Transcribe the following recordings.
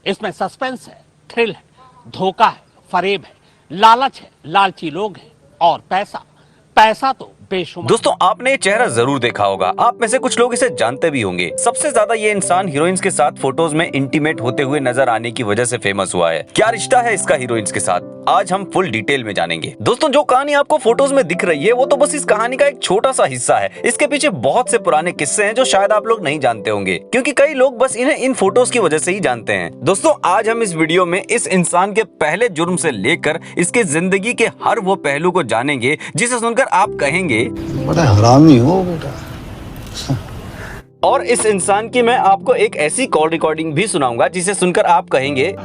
इसमें सस्पेंस है, थ्रिल है, धोखा है, फरेब है, लालच है, लालची लोग हैं और पैसा, पैसा तो बेशुमार। दोस्तों, आपने ये चेहरा जरूर देखा होगा। आप में से कुछ लोग इसे जानते भी होंगे। सबसे ज्यादा ये इंसान हीरोइंस के साथ फोटोज में इंटीमेट होते हुए नजर आने की वजह से फेमस हुआ है। क्या रिश्ता है इसका हीरोइंस के साथ, आज हम फुल डिटेल में जानेंगे। दोस्तों, जो कहानी आपको फोटोज में दिख रही है वो तो बस इस कहानी का एक छोटा सा हिस्सा है। इसके पीछे बहुत से पुराने किस्से हैं जो शायद आप लोग नहीं जानते होंगे, क्योंकि कई लोग बस इन्हें इन फोटोज की वजह से ही जानते हैं। दोस्तों, आज हम इस वीडियो में इस इंसान के पहले जुर्म से लेकर इसके जिंदगी के हर वो पहलू को जानेंगे जिसे सुनकर आप कहेंगे बड़ा हरामी हो बेटा। और इस इंसान की मैं आपको एक ऐसी कॉल रिकॉर्डिंग भी सुनाऊंगा जिसे सुनकर आप कहेंगे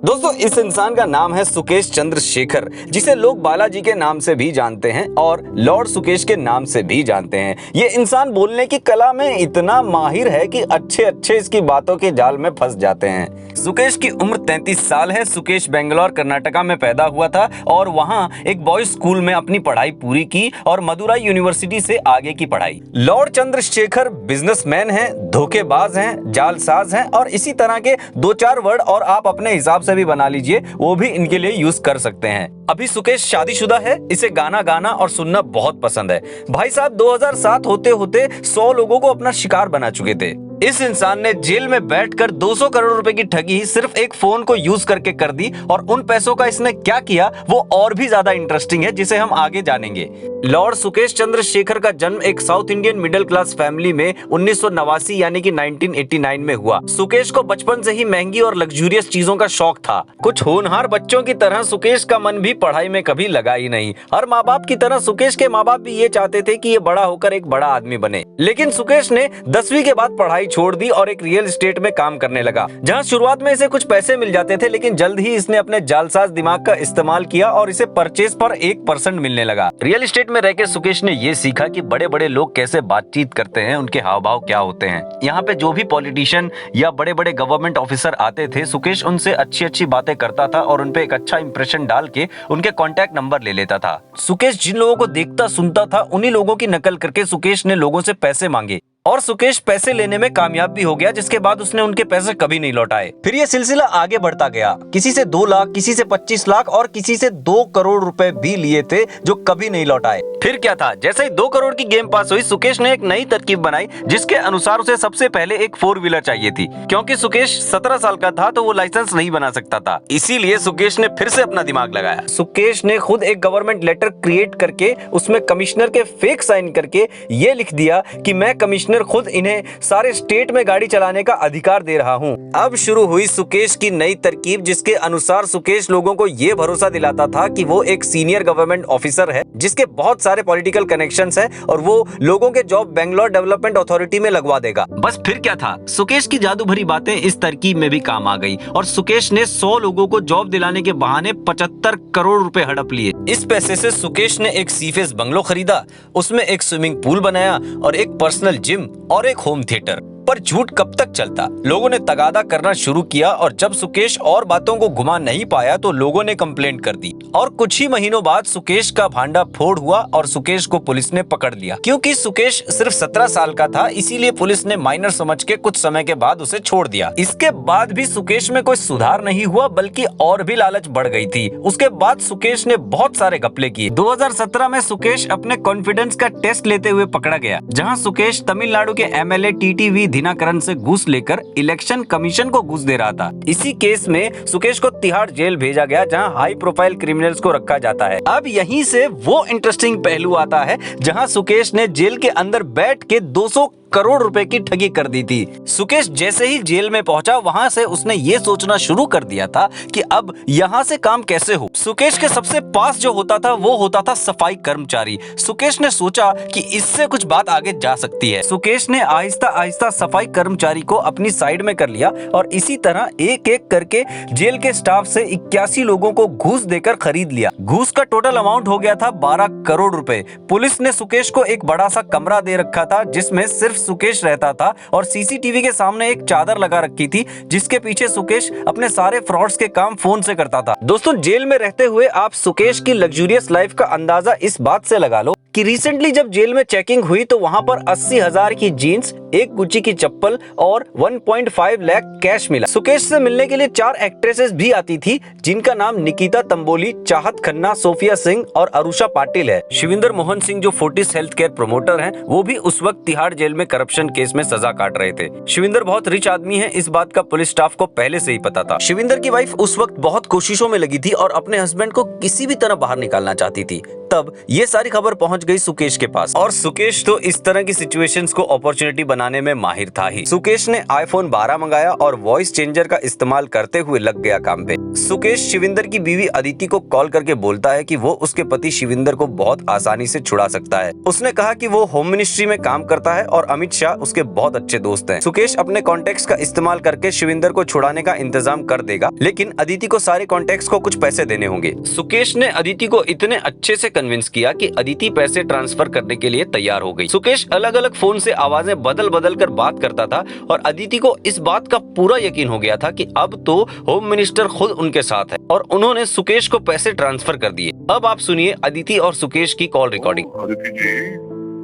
दोस्तों, इस इंसान का नाम है सुकेश चंद्रशेखर, जिसे लोग बालाजी के नाम से भी जानते हैं और लॉर्ड सुकेश के नाम से भी जानते हैं। ये इंसान बोलने की कला में इतना माहिर है कि अच्छे इसकी बातों के जाल में फंस जाते हैं। सुकेश की उम्र 33 साल है। सुकेश बेंगलोर कर्नाटका में पैदा हुआ था और वहां एक बॉयज स्कूल में अपनी पढ़ाई पूरी की और मदुराई यूनिवर्सिटी से आगे की पढ़ाई। लॉर्ड चंद्रशेखर बिजनेसमैन हैं, धोखेबाज हैं, जालसाज हैं और इसी तरह के 2-4 वर्ड और आप अपने हिसाब से भी बना लीजिए, वो भी इनके लिए यूज कर सकते हैं। अभी सुकेश शादीशुदा है। इसे गाना गाना और सुनना बहुत पसंद है। भाई साहब 2007 होते होते 100 लोगों को अपना शिकार बना चुके थे। इस इंसान ने जेल में बैठकर 200 करोड़ रुपए की ठगी सिर्फ एक फोन को यूज करके कर दी और उन पैसों का इसने क्या किया वो और भी ज्यादा इंटरेस्टिंग है, जिसे हम आगे जानेंगे। लॉर्ड सुकेश चंद्रशेखर का जन्म एक south Indian middle class family में 1989 यानी कि 1989 में हुआ। सुकेश को बचपन से ही महंगी और लग्जूरियस चीजों का शौक था। कुछ होनहार बच्चों की तरह सुकेश का मन भी पढ़ाई में कभी लगा ही नहीं। हर माँ बाप की तरह सुकेश के माँ बाप भी ये चाहते थे कि ये बड़ा होकर एक बड़ा आदमी बने, लेकिन सुकेश ने 10वीं के बाद पढ़ाई छोड़ दी और एक रियल एस्टेट में काम करने लगा, जहां शुरुआत में इसे कुछ पैसे मिल जाते थे, लेकिन जल्द ही इसने अपने जालसाज दिमाग का इस्तेमाल किया और इसे परचेज पर 1% मिलने लगा। रियल एस्टेट में रहकर सुकेश ने ये सीखा कि बड़े बड़े लोग कैसे बातचीत करते हैं, उनके हाव भाव क्या होते हैं। यहाँ पे जो भी पॉलिटिशियन या बड़े बड़े गवर्नमेंट ऑफिसर आते थे, सुकेश उनसे अच्छी बातें करता था और उनपे एक अच्छा इंप्रेशन डाल के उनके कॉन्टैक्ट नंबर ले लेता था। सुकेश जिन लोगों को देखता सुनता था, उन्हीं लोगों की नकल करके सुकेश ने लोगों से पैसे मांगे और सुकेश पैसे लेने में कामयाब भी हो गया, जिसके बाद उसने उनके पैसे कभी नहीं लौटाए। फिर ये सिलसिला आगे बढ़ता गया। किसी से 2 लाख, किसी से 25 लाख और किसी से 2 करोड़ रुपए भी लिए थे, जो कभी नहीं लौटाए। फिर क्या था, जैसे ही 2 करोड़ की गेम पास हुई, सुकेश ने एक नई तरकीब बनाई, जिसके अनुसार उसे सबसे पहले एक 4 व्हीलर चाहिए थी। क्योंकि सुकेश 17 साल का था तो वो लाइसेंस नहीं बना सकता था, इसीलिए सुकेश ने फिर से अपना दिमाग लगाया। सुकेश ने खुद एक गवर्नमेंट लेटर क्रिएट करके उसमें कमिश्नर के फेक साइन करके ये लिख दिया कि मैं कमिश्नर खुद इन्हें सारे स्टेट में गाड़ी चलाने का अधिकार दे रहा हूं। अब शुरू हुई सुकेश की नई तरकीब, जिसके अनुसार सुकेश लोगों को यह भरोसा दिलाता था कि वो एक सीनियर गवर्नमेंट ऑफिसर है, जिसके बहुत सारे पॉलिटिकल कनेक्शंस हैं और वो लोगों के जॉब बेंगलोर डेवलपमेंट अथॉरिटी में लगवा देगा। बस फिर क्या था, सुकेश की जादू भरी बातें इस तरकीब में भी काम आ गई और सुकेश ने 100 लोगों को जॉब दिलाने के बहाने 75 करोड़ रुपए हड़प लिए। इस पैसे से सुकेश ने एक सीफेस बंगलो खरीदा, उसमें एक स्विमिंग पूल बनाया और एक पर्सनल जिम और एक होम थिएटर। पर झूठ कब तक चलता, लोगों ने तगादा करना शुरू किया और जब सुकेश और बातों को घुमा नहीं पाया तो लोगों ने कंप्लेंट कर दी और कुछ ही महीनों बाद सुकेश का भांडा फोड़ हुआ और सुकेश को पुलिस ने पकड़ लिया। क्योंकि सुकेश सिर्फ 17 साल का था, इसीलिए पुलिस ने माइनर समझ के कुछ समय के बाद उसे छोड़ दिया। इसके बाद भी सुकेश में कोई सुधार नहीं हुआ, बल्कि और भी लालच बढ़ गई थी। उसके बाद सुकेश ने बहुत सारे घपले किए। 2017 में सुकेश अपने कॉन्फिडेंस का टेस्ट लेते हुए पकड़ा गया, जहाँ सुकेश तमिलनाडु के MLA TTV दिनाकरन से घूस लेकर इलेक्शन कमीशन को घूस दे रहा था। इसी केस में सुकेश को तिहाड़ जेल भेजा गया, जहां हाई प्रोफाइल क्रिमिनल्स को रखा जाता है। अब यहीं से वो इंटरेस्टिंग पहलू आता है, जहां सुकेश ने जेल के अंदर बैठ के 200 करोड़ रुपए की ठगी कर दी थी। सुकेश जैसे ही जेल में पहुंचा, वहां से उसने ये सोचना शुरू कर दिया था कि अब यहां से काम कैसे हो। सुकेश के सबसे पास जो होता था वो होता था सफाई कर्मचारी। सुकेश ने सोचा कि इससे कुछ बात आगे जा सकती है। सुकेश ने आहिस्ता आहिस्ता सफाई कर्मचारी को अपनी साइड में कर लिया और इसी तरह एक एक करके जेल के स्टाफ से 81 लोगों को घूस देकर खरीद लिया। घूस का टोटल अमाउंट हो गया था 12 करोड़ रुपए। पुलिस ने सुकेश को एक बड़ा सा कमरा दे रखा था, जिसमें सिर्फ सुकेश रहता था और सीसीटीवी के सामने एक चादर लगा रखी थी, जिसके पीछे सुकेश अपने सारे फ्रॉड्स के काम फोन से करता था। दोस्तों, जेल में रहते हुए आप सुकेश की लग्जूरियस लाइफ का अंदाजा इस बात से लगा लो कि रिसेंटली जब जेल में चेकिंग हुई तो वहां पर 80,000 की जीन्स, एक गुच्ची की चप्पल और 1.5 लाख कैश मिला। सुकेश से मिलने के लिए 4 एक्ट्रेसेस भी आती थी, जिनका नाम निकिता तंबोली, चाहत खन्ना, सोफिया सिंह और अरुषा पाटिल है। शिविंदर मोहन सिंह जो फोर्टिस हेल्थ केयर प्रमोटर हैं, वो भी उस वक्त तिहाड़ जेल में करप्शन केस में सजा काट रहे थे। शिविंदर बहुत रिच आदमी है, इस बात का पुलिस स्टाफ को पहले से ही पता था। शिविंदर की वाइफ उस वक्त बहुत कोशिशों में लगी थी और अपने हस्बैंड को किसी भी तरह बाहर निकालना चाहती थी। तब ये सारी खबर पहुंच गई सुकेश के पास और सुकेश तो इस तरह की सिचुएशंस को अपॉर्चुनिटी बनाने में माहिर था ही। सुकेश ने iPhone 12 मंगाया और वॉइस चेंजर का इस्तेमाल करते हुए लग गया काम पे। सुकेश शिविंदर की बीवी अदिति को कॉल करके बोलता है कि वो उसके पति शिविंदर को बहुत आसानी से छुड़ा सकता है। उसने कहा कि वो होम मिनिस्ट्री में काम करता है और अमित शाह उसके बहुत अच्छे दोस्त हैं। सुकेश अपने कॉन्टेक्ट्स का इस्तेमाल करके शिविंदर को छुड़ाने का इंतजाम कर देगा, लेकिन अदिति को सारे कॉन्टेक्ट्स को कुछ पैसे देने होंगे। सुकेश ने अदिति को इतने अच्छे से कन्विंस किया कि अदिति पैसे ट्रांसफर करने के लिए तैयार हो गई। सुकेश अलग अलग फोन से आवाजें बदल बदल कर बात करता था और अदिति को इस बात का पूरा यकीन हो गया था कि अब तो होम मिनिस्टर खुद उनके साथ है और उन्होंने सुकेश को पैसे ट्रांसफर कर दिए। अब आप सुनिए अदिति और सुकेश की call recording. Aditi ji,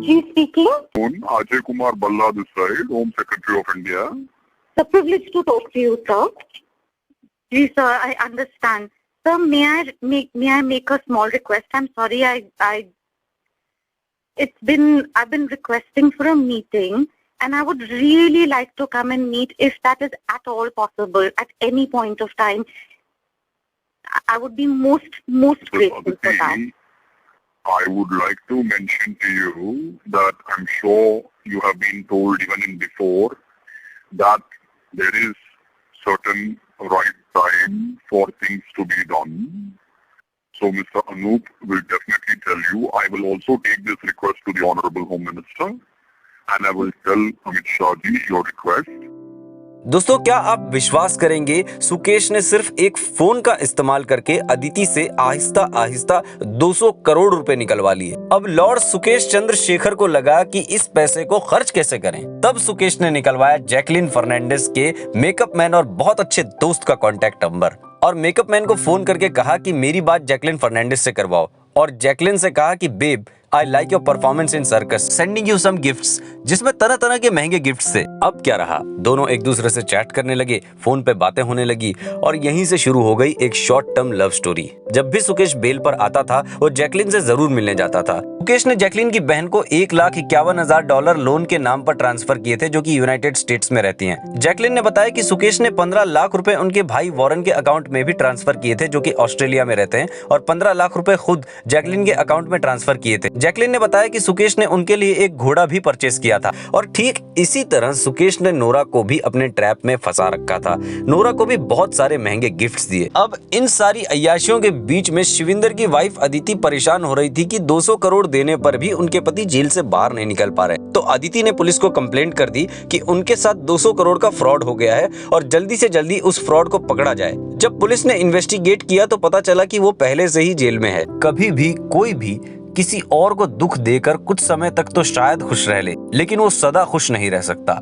ji speaking. Ajay Kumar Balla this side, Home Secretary of India. The privilege to talk to you, sir. Please, sir, I understand. Sir, may I make a small request? I'm sorry, I've been requesting for a meeting, and I would really like to come and meet if that is at all possible at any point of time. I would be most grateful for that. Aditi, I would like to mention to you that I'm sure you have been told even in before that there is certain right time for things to be done. So Mr. Anup will definitely tell you. I will also take this request to the Honorable Home Minister and I will tell Amit Shah ji your request. दोस्तों, क्या आप विश्वास करेंगे, सुकेश ने सिर्फ एक phone का इस्तेमाल करके अदिति से आहिस्ता आहिस्ता 200 करोड़ रुपए निकलवा लिए। अब लॉर्ड सुकेश चंद्र शेखर को लगा कि इस पैसे को खर्च कैसे करें। तब सुकेश ने निकलवाया जैकलिन फर्नांडिस के मेकअप मैन और बहुत अच्छे दोस्त का कॉन्टैक्ट नंबर और मेकअप मैन को फोन करके कहा कि मेरी बात जैकलिन फर्नांडिस से करवाओ और जैकलिन से कहा कि babe, I like your performance in circus, sending you some gifts, जिसमें तरह तरह के महंगे गिफ्ट्स थे। अब क्या रहा, दोनों एक दूसरे से चैट करने लगे, फोन पे बातें होने लगी और यहीं से शुरू हो गई एक शॉर्ट टर्म लव स्टोरी। जब भी सुकेश बेल पर आता था वो जैकलिन से जरूर मिलने जाता था। सुकेश ने जैकलिन की बहन को $1,51,000 लोन के नाम पर ट्रांसफर किए थे, जो कि यूनाइटेड स्टेट्स में रहती हैं। जैकलिन ने बताया कि सुकेश ने 15 लाख रुपए उनके भाई वॉरेन के अकाउंट में भी ट्रांसफर किए थे, जो कि ऑस्ट्रेलिया में रहते हैं, और 15 लाख रुपए खुद जैकलिन के अकाउंट में ट्रांसफर किए थे। जैकलिन ने बताया कि सुकेश ने उनके लिए एक घोड़ा भी परचेस किया था और ठीक इसी तरह सुकेश ने नोरा को भी अपने ट्रैप में फंसा रखा था। नोरा को भी बहुत सारे महंगे गिफ्ट्स दिए। अब इन सारी अय्याशियों के बीच में शिविंदर की वाइफ अदिति परेशान हो रही थी कि 200 करोड़ देने पर भी उनके पति जेल से बाहर नहीं निकल पा रहे। तो अदिति ने पुलिस को कंप्लेंट कर दी कि उनके साथ 200 करोड़ का फ्रॉड हो गया है और जल्दी से जल्दी उस फ्रॉड को पकड़ा जाए। जब पुलिस ने इन्वेस्टिगेट किया तो पता चला कि वो पहले से ही जेल में है। कभी भी कोई भी किसी और को दुख देकर कुछ समय तक तो शायद खुश रह ले, लेकिन वो सदा खुश नहीं रह सकता।